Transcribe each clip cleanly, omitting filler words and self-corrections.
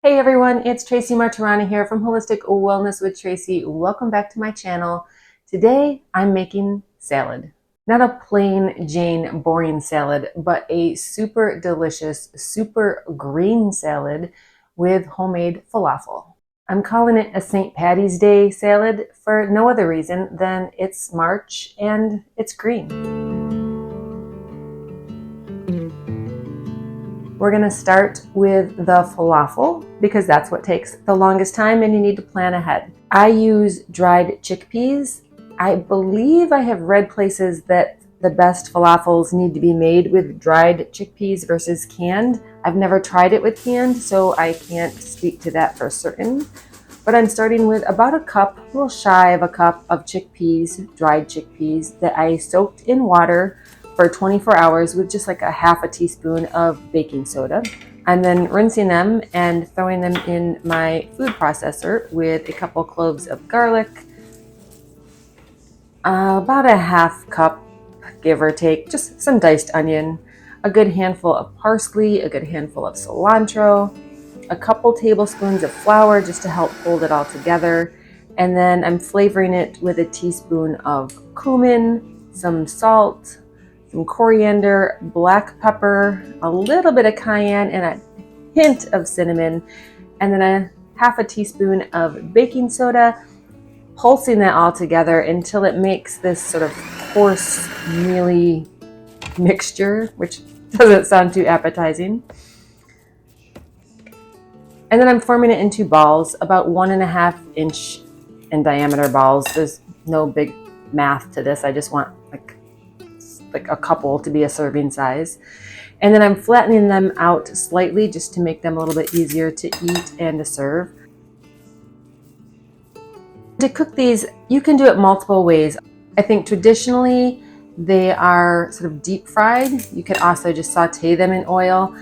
Hey everyone, it's Tracy Martirana here from Holistic Wellness with Tracy. Welcome back to my channel. Today I'm making salad. Not a plain Jane boring salad, but a super delicious, super green salad with homemade falafel. I'm calling it a St. Paddy's Day salad for no other reason than it's March and it's green. We're going to start with the falafel because that's what takes the longest time and you need to plan ahead. I use dried chickpeas. I believe I have read places that the best falafels need to be made with dried chickpeas versus canned. I've never tried it with canned, so I can't speak to that for certain. But I'm starting with about a cup, a little shy of a cup of chickpeas, dried chickpeas that I soaked in water for 24 hours with just like a half a teaspoon of baking soda. I'm then rinsing them and throwing them in my food processor with a couple cloves of garlic, about a half cup, give or take, just some diced onion, a good handful of parsley, a good handful of cilantro, a couple tablespoons of flour just to help hold it all together. And then I'm flavoring it with a teaspoon of cumin, some salt, some coriander, black pepper, a little bit of cayenne, and a hint of cinnamon, and then a half a teaspoon of baking soda, pulsing that all together until it makes this sort of coarse, mealy mixture, which doesn't sound too appetizing. And then I'm forming it into balls, about 1.5 inch in diameter balls. There's no big math to this. I just want like a couple to be a serving size. And then I'm flattening them out slightly just to make them a little bit easier to eat and to serve. To cook these, you can do it multiple ways. I think traditionally they are sort of deep fried. You could also just saute them in oil.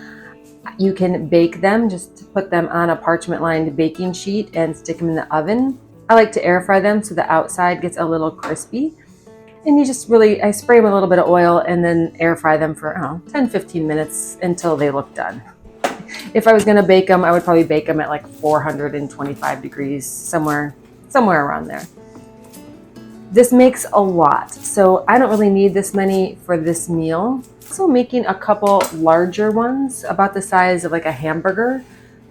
You can bake them, just put them on a parchment lined baking sheet and stick them in the oven. I like to air fry them so the outside gets a little crispy. And you just I spray them with a little bit of oil and then air fry them for 10-15 minutes until they look done. If I was going to bake them, I would probably bake them at like 425 degrees, somewhere around there. This makes a lot, so I don't really need this many for this meal. So making a couple larger ones about the size of like a hamburger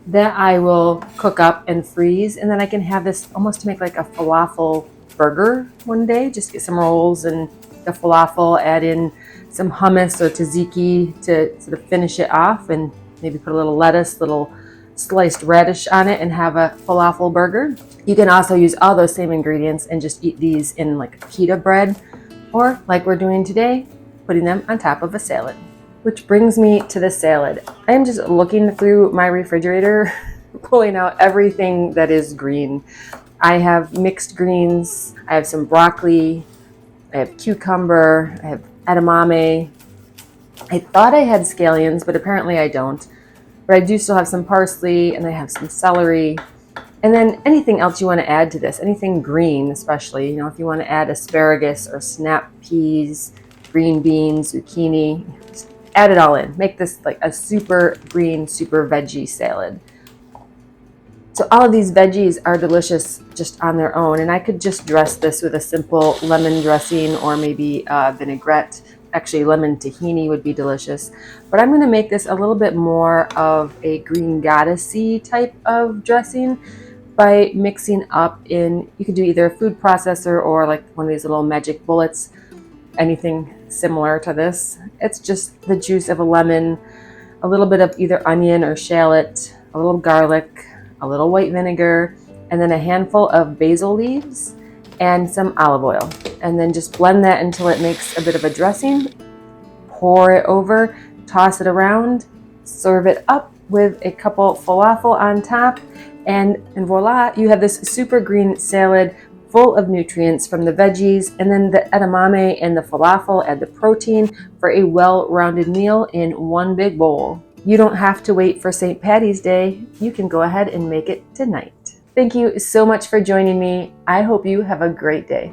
that I will cook up and freeze, and then I can have this almost to make like a falafel burger one day. Just get some rolls and the falafel, add in some hummus or tzatziki to sort of finish it off, and maybe put a little lettuce, little sliced radish on it, and have a falafel burger. You can also use all those same ingredients and just eat these in like pita bread, or like we're doing today, putting them on top of a salad. Which brings me to the salad. I am just looking through my refrigerator, pulling out everything that is green. I have mixed greens, I have some broccoli, I have cucumber, I have edamame. I thought I had scallions, but apparently I don't. But I do still have some parsley, and I have some celery. And then anything else you want to add to this, anything green especially, if you want to add asparagus or snap peas, green beans, zucchini, just add it all in. Make this like a super green, super veggie salad. So all of these veggies are delicious just on their own, and I could just dress this with a simple lemon dressing or maybe vinaigrette. Actually, lemon tahini would be delicious. But I'm going to make this a little bit more of a green goddessy type of dressing by mixing up in, you could do either a food processor or like one of these little magic bullets, anything similar to this. It's just the juice of a lemon, a little bit of either onion or shallot, a little garlic, a little white vinegar, and then a handful of basil leaves and some olive oil. And then just blend that until it makes a bit of a dressing. Pour it over, toss it around, serve it up with a couple falafel on top, and voila, you have this super green salad full of nutrients from the veggies, and then the edamame and the falafel add the protein for a well-rounded meal in one big bowl. You don't have to wait for St. Paddy's Day. You can go ahead and make it tonight. Thank you so much for joining me. I hope you have a great day.